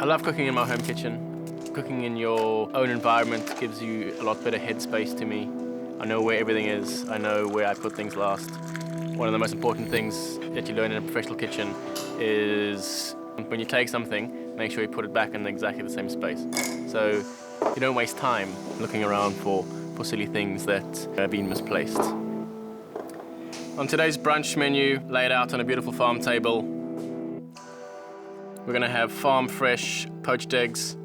I love cooking in my home kitchen. Cooking in your own environment gives you a lot better headspace to me. I know where everything is. I know where I put things last. One of the most important things that you learn in a professional kitchen is when you take something, make sure you put it back in exactly the same space. So you don't waste time looking around for silly things that have been misplaced. On today's brunch menu, laid out on a beautiful farm table, we're gonna have farm fresh poached eggs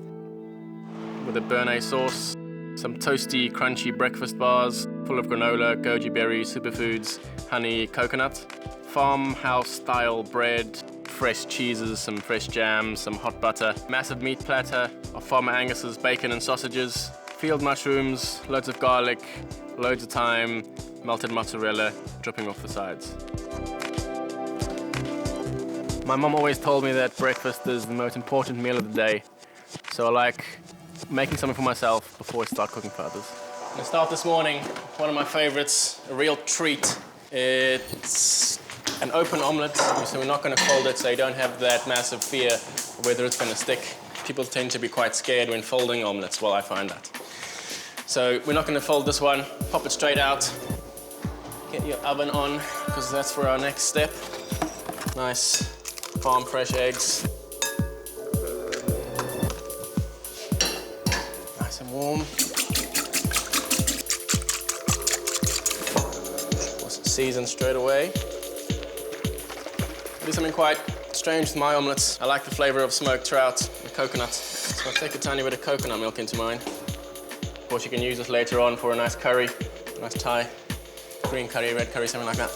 with a Béarnaise sauce, some toasty, crunchy breakfast bars full of granola, goji berries, superfoods, honey, coconut, farmhouse style bread, fresh cheeses, some fresh jam, some hot butter, massive meat platter of Farmer Angus's bacon and sausages, field mushrooms, loads of garlic, loads of thyme, melted mozzarella dripping off the sides. My mom always told me that breakfast is the most important meal of the day, so I like making something for myself before I start cooking for others. I'm gonna start this morning, one of my favorites, a real treat. It's an open omelette, so we're not gonna fold it so you don't have that massive fear of whether it's gonna stick. People tend to be quite scared when folding omelettes, well, I find that. So we're not gonna fold this one, pop it straight out. Get your oven on, because that's for our next step. Nice farm fresh eggs. Nice and warm. Season straight away. I do something quite strange with my omelettes. I like the flavor of smoked trout and coconut. So I'll take a tiny bit of coconut milk into mine. Of course, you can use this later on for a nice curry, a nice Thai, green curry, red curry, something like that.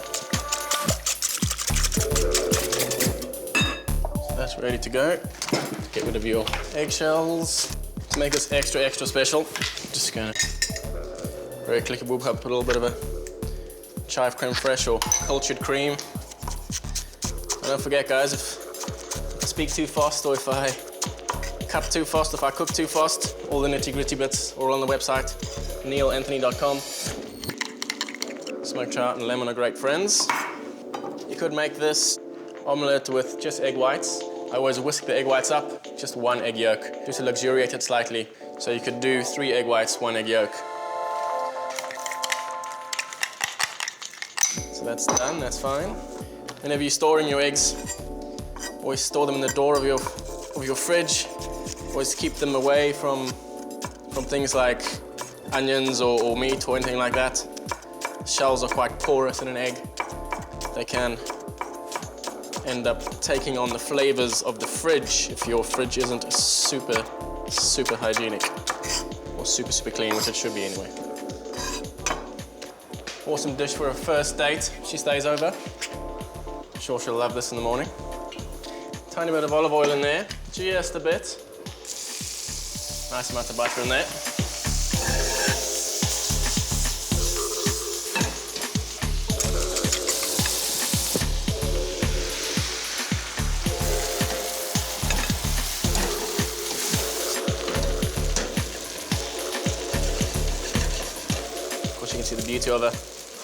So that's ready to go. Get rid of your eggshells. To make this extra, extra special, just gonna very clicky boop up, put a little bit of a chive creme fraiche or cultured cream. And don't forget, guys, if I speak too fast or if I cut too fast, if I cook too fast, all the nitty-gritty bits are on the website, neillanthony.com. Smoked trout and lemon are great friends. You could make this omelette with just egg whites. I always whisk the egg whites up, just one egg yolk, just to luxuriate it slightly. So you could do 3 egg whites, 1 egg yolk. So that's done, that's fine. Whenever you're storing your eggs, always store them in the door of your fridge. Always keep them away from things like onions or meat or anything like that. Shells are quite porous in an egg. They can end up taking on the flavors of the fridge if your fridge isn't super, super hygienic or super, super clean, which it should be anyway. Awesome dish for a first date. She stays over. I'm sure she'll love this in the morning. Tiny bit of olive oil in there, just a bit. Nice amount of butter in there. Of course, you can see the beauty of a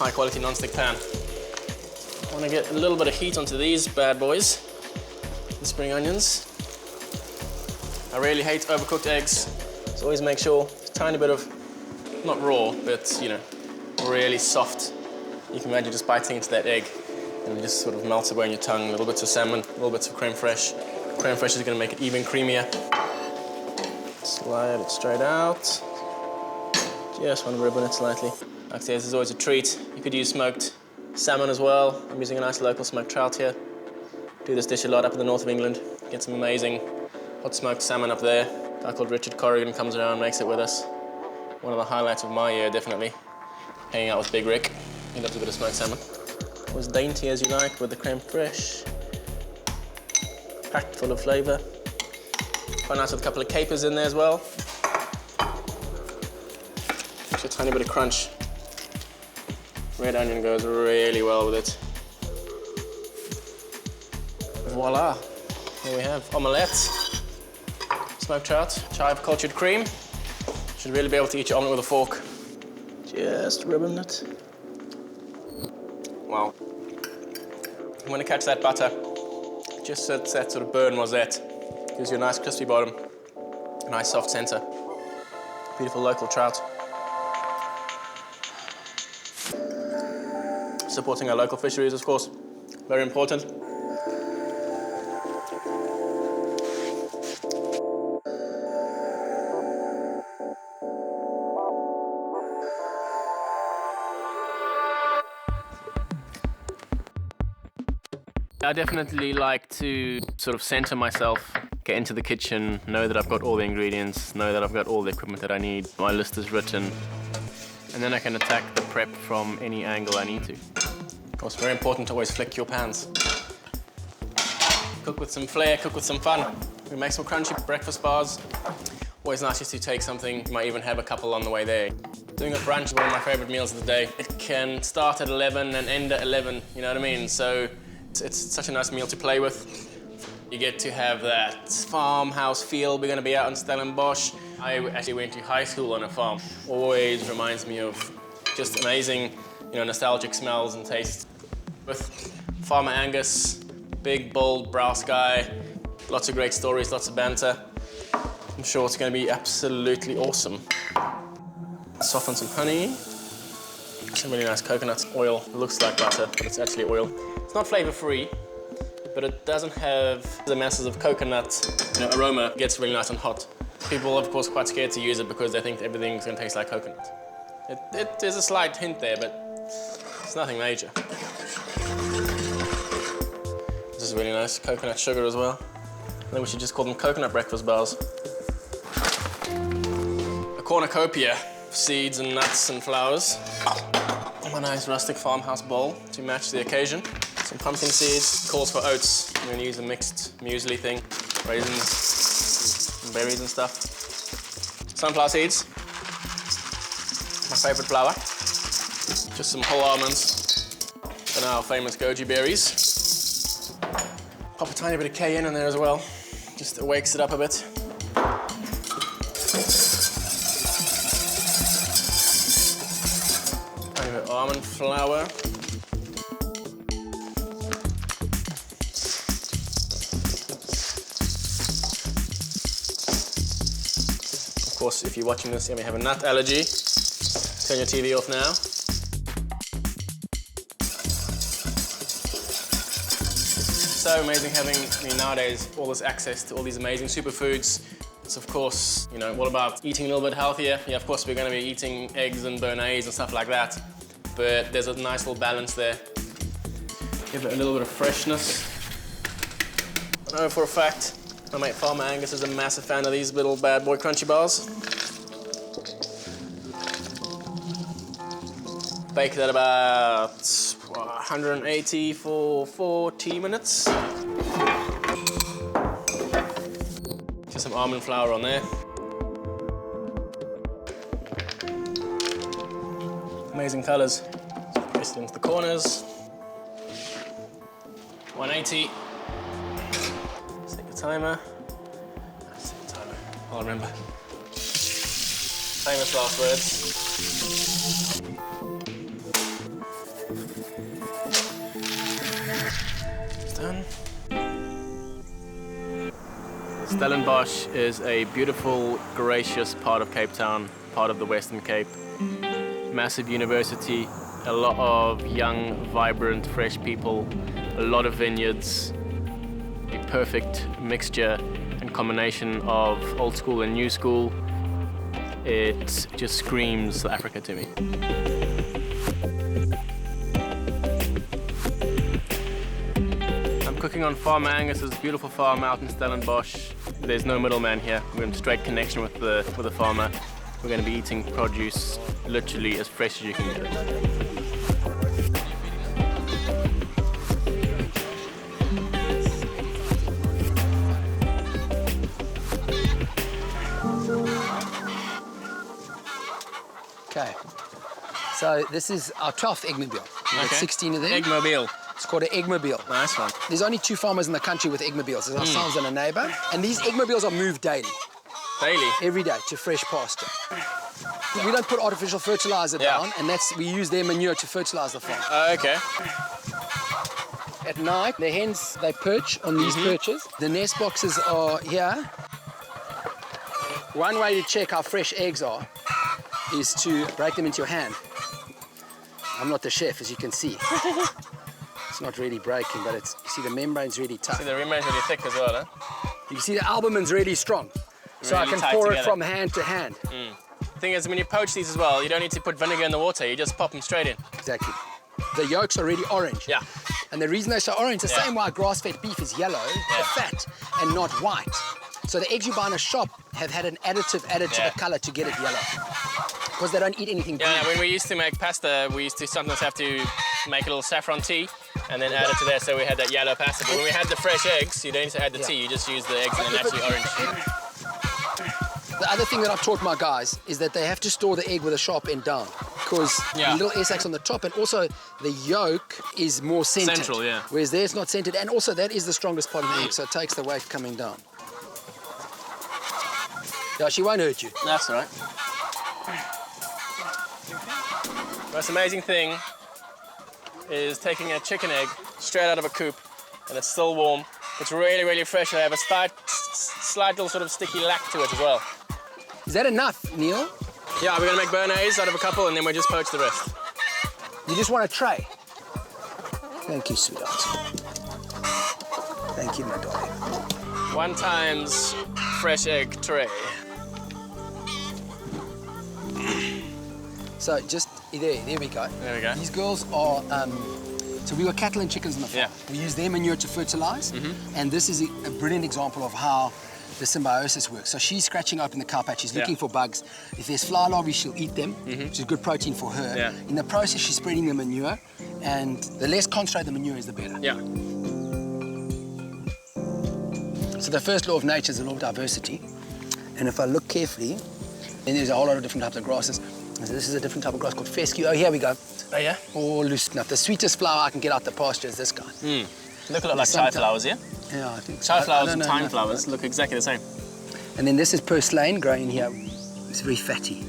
high-quality non-stick pan. I want to get a little bit of heat onto these bad boys, the spring onions. I really hate overcooked eggs, so always make sure a tiny bit of, not raw, but you know, really soft. You can imagine just biting into that egg and it just sort of melts away on your tongue. Little bits of salmon, little bits of creme fraiche. Creme fraiche is going to make it even creamier. Slide it straight out. Just want to ribbon it slightly. Like I say, this is always a treat. You could use smoked salmon as well. I'm using a nice local smoked trout here. Do this dish a lot up in the north of England. Get some amazing hot smoked salmon up there. A guy called Richard Corrigan comes around and makes it with us. One of the highlights of my year, definitely. Hanging out with Big Rick. He loves a bit of smoked salmon. As dainty as you like with the creme fraiche. Packed full of flavour. Quite nice with a couple of capers in there as well. Just a tiny bit of crunch. Red onion goes really well with it. Voila, here we have omelette, smoked trout, chive cultured cream. Should really be able to eat your omelette with a fork. Just ribbon it. Wow. You want to catch that butter, just that sort of burn rosette. Gives you a nice crispy bottom, a nice soft center. Beautiful local trout. Supporting our local fisheries, of course, very important. I definitely like to sort of center myself, get into the kitchen, know that I've got all the ingredients, know that I've got all the equipment that I need, my list is written, and then I can attack the prep from any angle I need to. Of course, very important to always flick your pans. Cook with some flair, cook with some fun. We make some crunchy breakfast bars. Always nice just to take something, you might even have a couple on the way there. Doing a brunch is one of my favorite meals of the day. It can start at 11 and end at 11, you know what I mean? So it's such a nice meal to play with. You get to have that farmhouse feel. We're going to be out in Stellenbosch. I actually went to high school on a farm. Always reminds me of just amazing, nostalgic smells and tastes. With Farmer Angus, big, bold, brass guy, lots of great stories, lots of banter. I'm sure it's going to be absolutely awesome. Soften some honey. Some really nice coconut oil. It looks like butter, but it's actually oil. It's not flavor-free, but it doesn't have the masses of coconut aroma. It gets really nice and hot. People, of course, quite scared to use it because they think everything's going to taste like coconut. There's a slight hint there, but it's nothing major. This is really nice. Coconut sugar as well. I think we should just call them coconut breakfast bars. A cornucopia of seeds and nuts and flowers. A nice rustic farmhouse bowl to match the occasion. Some pumpkin seeds, calls for oats. I'm going to use a mixed muesli thing, raisins, and berries and stuff. Sunflower seeds, my favorite flour. Just some whole almonds, and our famous goji berries. Pop a tiny bit of cayenne in there as well, just wakes it up a bit. Tiny bit of almond flour. Of course, if you're watching this and you have a nut allergy, turn your TV off now. So amazing having, nowadays, all this access to all these amazing superfoods. It's of course, all about eating a little bit healthier. Yeah, of course, we're going to be eating eggs and Béarnaise and stuff like that, but there's a nice little balance there. Give it a little bit of freshness. I know for a fact, my mate Farmer Angus is a massive fan of these little bad boy crunchy bars. Bake that about 180 for 40 minutes. Just some almond flour on there. Amazing colors. Press it into the corners. 180. Set the timer. Set the timer. I'll remember. Famous last words. It's done. Stellenbosch is a beautiful, gracious part of Cape Town, part of the Western Cape. Massive university, a lot of young, vibrant, fresh people, a lot of vineyards, a perfect mixture and combination of old school and new school. It just screams Africa to me. I'm cooking on Farmer Angus's beautiful farm out in Stellenbosch. There's no middleman here. We're in straight connection with the farmer. We're going to be eating produce literally as fresh as you can get it. Okay, so this is our 12th eggmobile. We've got 16 of them. Eggmobile. It's called an eggmobile. Nice one. There's only 2 farmers in the country with eggmobiles. There's ourselves and a neighbour. And these eggmobiles are moved daily. Daily? Every day to fresh pasture. We don't put artificial fertilizer down, and we use their manure to fertilize the farm. Okay. At night, the hens, they perch on these perches. The nest boxes are here. One way to check how fresh eggs are is to break them into your hand. I'm not the chef, as you can see. It's not really breaking, but it's, you see the membrane's really tough. See, the membrane's really thick as well, huh? You can see the albumin's really strong. So Really I can tight pour together. it from hand to hand. The thing is, when you poach these as well, you don't need to put vinegar in the water, you just pop them straight in. Exactly. The yolks are really orange. Yeah. And the reason they're so orange, the Yeah. same why grass-fed beef is yellow, the fat, and not white. So the eggs you buy in a shop have had an additive added to the color to get it yellow. Because they don't eat anything green. Yeah, when we used to make pasta, we used to sometimes have to make a little saffron tea and then add it to there so we had that yellow pasta. But when we had the fresh eggs, you don't need to add the tea, you just use the eggs and they're naturally orange. The other thing that I've taught my guys is that they have to store the egg with a sharp end down. Because the little air sacs on the top, and also the yolk is more centered. Central, yeah. Whereas there it's not centered, and also that is the strongest part of the egg, so it takes the weight coming down. Yeah, she won't hurt you. That's all right. The most amazing thing is taking a chicken egg straight out of a coop, and it's still warm. It's really, really fresh. I have a slight little sort of sticky lack to it as well. Is that enough, Neil? Yeah, we're gonna make Béarnaise out of a couple, and then we just poach the rest. You just want a tray? Thank you, sweetheart. Thank you, my darling. 1 times fresh egg tray. So just, there we go. There we go. These girls are, so we got cattle and chickens on the farm. Yeah. We use their manure to fertilize, and this is a brilliant example of how the symbiosis works. So she's scratching open the cow patch, she's looking for bugs. If there's fly larvae, she'll eat them, which is good protein for her. Yeah. In the process, she's spreading the manure, and the less concentrated the manure is, the better. Yeah. So the first law of nature is the law of diversity. And if I look carefully, then there's a whole lot of different types of grasses. So this is a different type of grass called fescue. Oh, here we go. Oh, yeah? All loosened up. The sweetest flower I can get out the pasture is this guy. Look a lot like chai flowers, yeah? Yeah, I think Chai flowers I and don't thyme know. flowers look exactly the same. And then this is purslane growing in here. It's very fatty.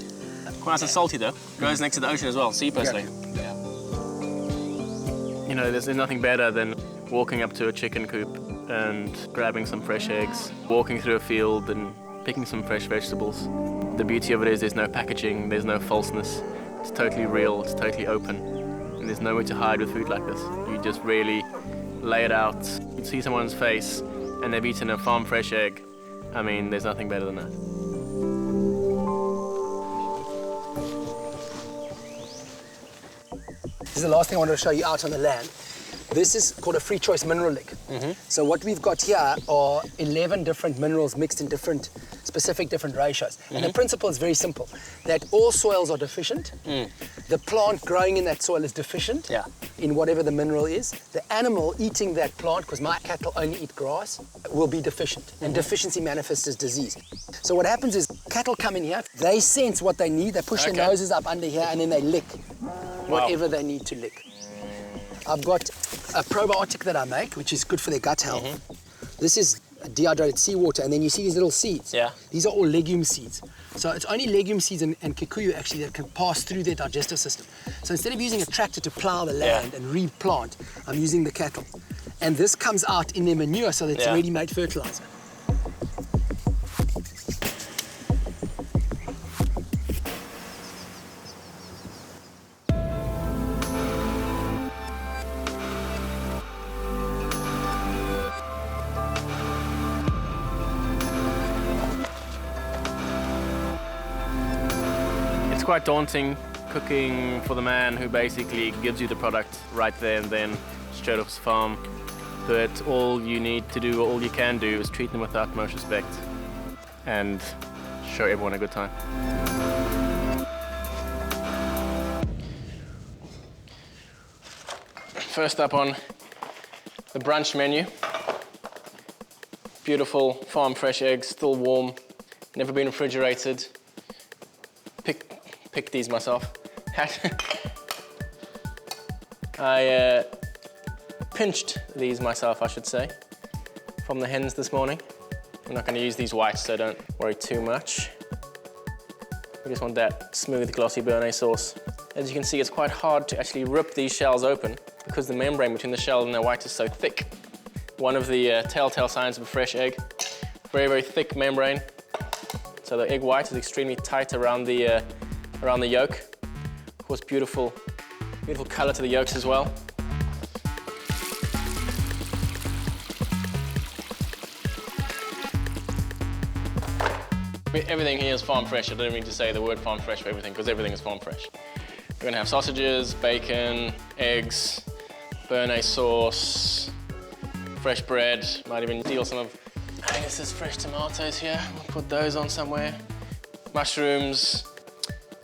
Quite nice and salty though. Grows next to the ocean as well, sea purslane. Yeah. You know, there's nothing better than walking up to a chicken coop and grabbing some fresh eggs, walking through a field and picking some fresh vegetables. The beauty of it is there's no packaging, there's no falseness. It's totally real, it's totally open. And there's nowhere to hide with food like this. You just really lay it out. You see someone's face and they've eaten a farm fresh egg. I mean, there's nothing better than that. This is the last thing I wanted to show you out on the land. This is called a free choice mineral lick. So what we've got here are 11 different minerals mixed in specific different ratios. And the principle is very simple, that all soils are deficient. The plant growing in that soil is deficient in whatever the mineral is. The animal eating that plant, because my cattle only eat grass, will be deficient. And deficiency manifests as disease. So what happens is cattle come in here, they sense what they need, they push their noses up under here, and then they lick whatever they need to lick. I've got a probiotic that I make, which is good for their gut health. This is dehydrated seawater, and then you see these little seeds. Yeah. These are all legume seeds. So it's only legume seeds and kikuyu actually that can pass through their digestive system. So instead of using a tractor to plow the land and replant, I'm using the cattle. And this comes out in their manure, so that it's ready-made fertilizer. It's quite daunting cooking for the man who basically gives you the product right there and then straight off his farm. But all you need to do, all you can do, is treat them with the utmost respect and show everyone a good time. First up on the brunch menu, beautiful farm fresh eggs, still warm, never been refrigerated. Picked these myself. I pinched these myself, I should say, from the hens this morning. We're not going to use these whites, so don't worry too much. We just want that smooth, glossy Béarnaise sauce As you can see, it's quite hard to actually rip these shells open because the membrane between the shell and the white is so thick. One of the telltale signs of a fresh egg. Very, very thick membrane. So the egg white is extremely tight around the yolk. Of course, beautiful color to the yolks as well. Everything here is farm fresh. I don't mean to say the word farm fresh for everything, because everything is farm fresh. We're gonna have sausages, bacon, eggs, Béarnaise sauce, fresh bread. Might even steal some of Angus's fresh tomatoes here. We'll put those on somewhere. Mushrooms.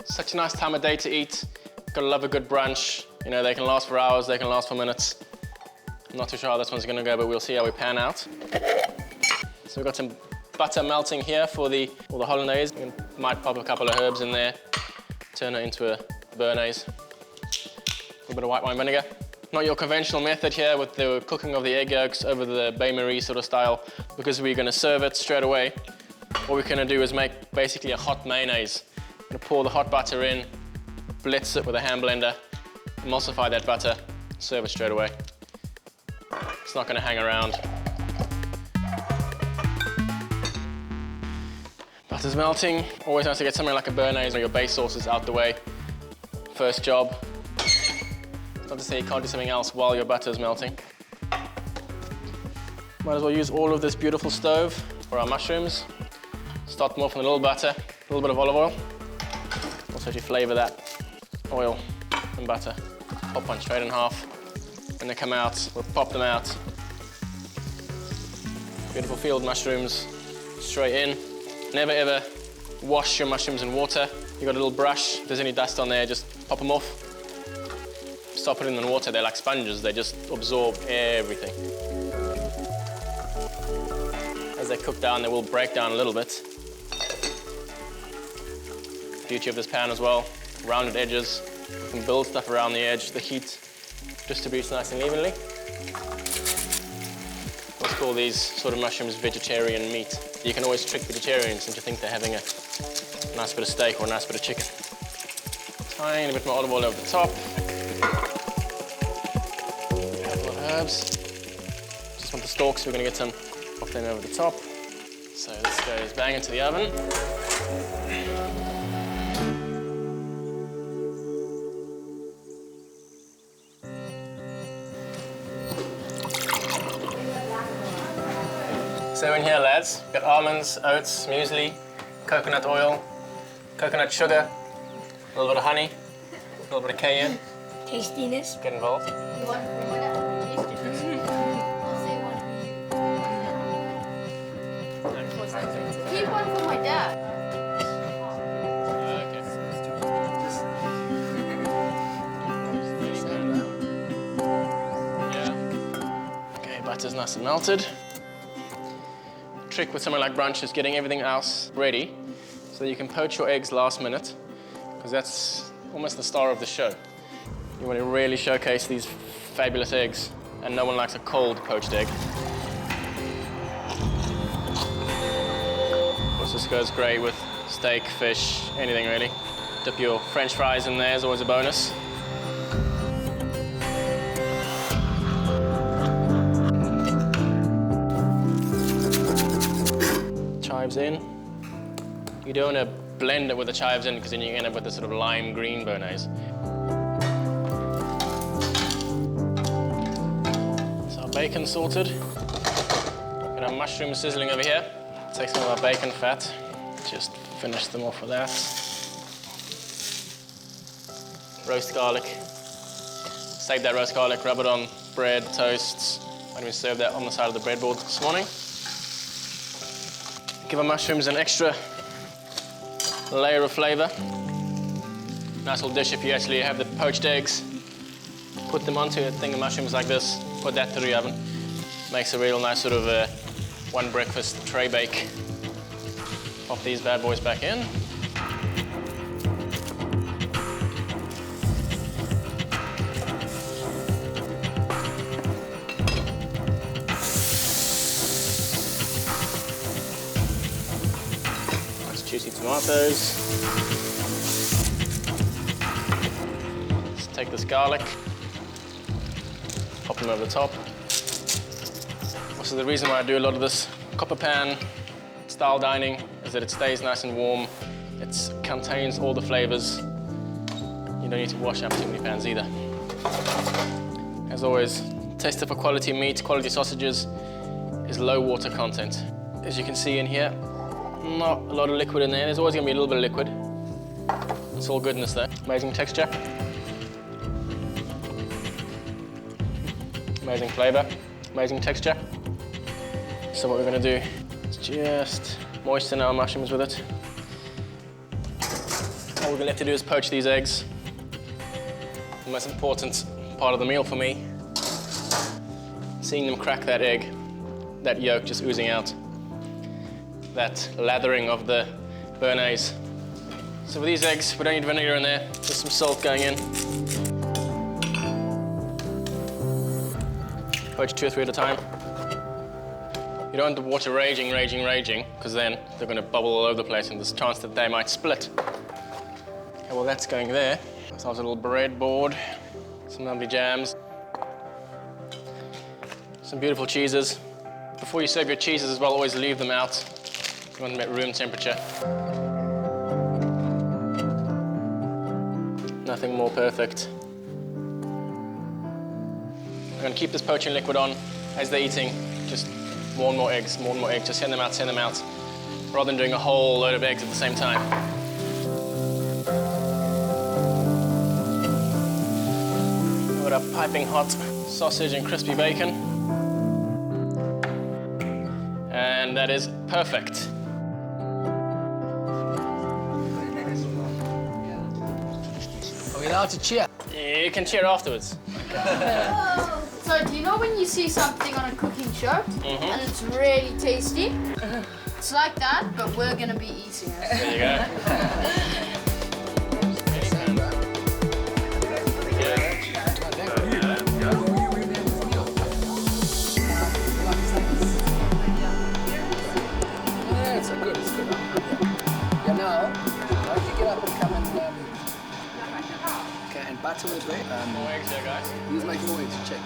Such a nice time of day to eat. Gotta love a good brunch. You know, they can last for hours, they can last for minutes. I'm not too sure how this one's gonna go, but we'll see how we pan out. So we've got some butter melting here for all the hollandaise. We might pop a couple of herbs in there, turn it into a Béarnaise. A little bit of white wine vinegar. Not your conventional method here with the cooking of the egg yolks over the bain-marie sort of style, because we're gonna serve it straight away. What we're gonna do is make basically a hot mayonnaise. We're gonna pour the hot butter in, blitz it with a hand blender, emulsify that butter, serve it straight away. It's not gonna hang around. Butter's melting. Always nice to get something like a Béarnaise or your base sauces out the way. First job. Not to say you can't do something else while your butter's melting. Might as well use all of this beautiful stove for our mushrooms. Start them off with a little butter, a little bit of olive oil. Also to flavour that oil and butter. Pop one straight in half. When they come out, we'll pop them out. Beautiful field mushrooms, straight in. Never ever wash your mushrooms in water. You've got a little brush, if there's any dust on there, just pop them off. Stop putting them in water, they're like sponges, they just absorb everything. As they cook down, they will break down a little bit. Beauty of this pan as well, rounded edges. You can build stuff around the edge, the heat distributes nice and evenly. Let's call these sort of mushrooms vegetarian meat. You can always trick vegetarians into think they're having a nice bit of steak or a nice bit of chicken. Tiny bit more olive oil over the top. A couple of herbs. Just want the stalks, we're going to get some of them over the top. So this goes bang into the oven. So in here, lads, we've got almonds, oats, muesli, coconut oil, coconut sugar, a little bit of honey, a little bit of cayenne. Tastiness. Get involved. You want Keep one for my dad. Okay, butter's nice and melted. Trick with something like brunch is getting everything else ready so that you can poach your eggs last minute, because that's almost the star of the show. You want to really showcase these fabulous eggs, and no one likes a cold poached egg. Of course, this goes great with steak, fish, anything really. Dip your French fries in there is always a bonus. Chives in. You don't want to blend it with the chives in, because then you end up with this sort of lime green Béarnaise. So our bacon's sorted. Got our mushrooms sizzling over here. Take some of our bacon fat. Just finish them off with that. Roast garlic. Save that roast garlic, rub it on bread, toasts. Might even serve that on the side of the breadboard this morning. Give our mushrooms an extra layer of flavor. Nice little dish if you actually have the poached eggs. Put them onto a thing of mushrooms like this, put that through the oven. Makes a real nice sort of one breakfast tray bake. Pop these bad boys back in. Juicy tomatoes. take this garlic, pop them over the top. Also, the reason why I do a lot of this copper pan style dining is that it stays nice and warm. It contains all the flavors. You don't need to wash up too many pans either. As always, tester for quality meat, quality sausages is low water content. As you can see in here, not a lot of liquid in there. There's always gonna be a little bit of liquid. It's all goodness though. Amazing texture. Amazing flavor, amazing texture. So what we're gonna do is just moisten our mushrooms with it. All we're gonna have to do is poach these eggs. The most important part of the meal for me. Seeing them crack that egg, that yolk just oozing out. That lathering of the Béarnaise. So with these eggs, we don't need vinegar in there, just some salt going in. Poach 2 or 3 at a time. You don't want the water raging, because then they're gonna bubble all over the place and there's a chance that they might split. Okay, well that's going there. So a little breadboard, some lovely jams. Some beautiful cheeses. Before you serve your cheeses as well, always leave them out. You want them at room temperature. Nothing more perfect. I'm gonna keep this poaching liquid on as they're eating. Just more and more eggs, more and more eggs. Just send them out, rather than doing a whole load of eggs at the same time. Got a piping hot sausage and crispy bacon. And that is perfect. Are we allowed to cheer? You can cheer afterwards. So do you know when you see something on a cooking show and it's really tasty? It's like that, but we're gonna be eating it. There you go. It's good. Yeah, now, why don't you get up and come and okay, and butter with bread. More eggs there, guys. Who's making more eggs? Check.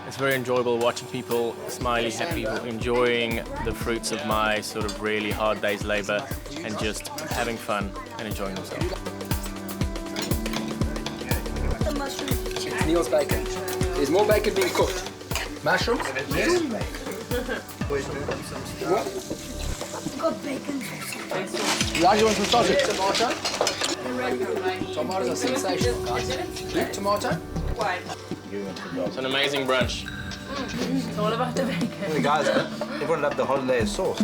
It's very enjoyable watching people, smiley, happy people, enjoying the fruits of my sort of really hard day's labor and just having fun and enjoying themselves. It's Neill's bacon. There's more bacon being cooked. Mushrooms? Yes. What? Got bacon. You want some sausage? Tomato? Tomatoes are sensational, guys. Big tomato? It's an amazing brunch. It's all about the bacon. Hey guys, everyone loved the holiday sauce.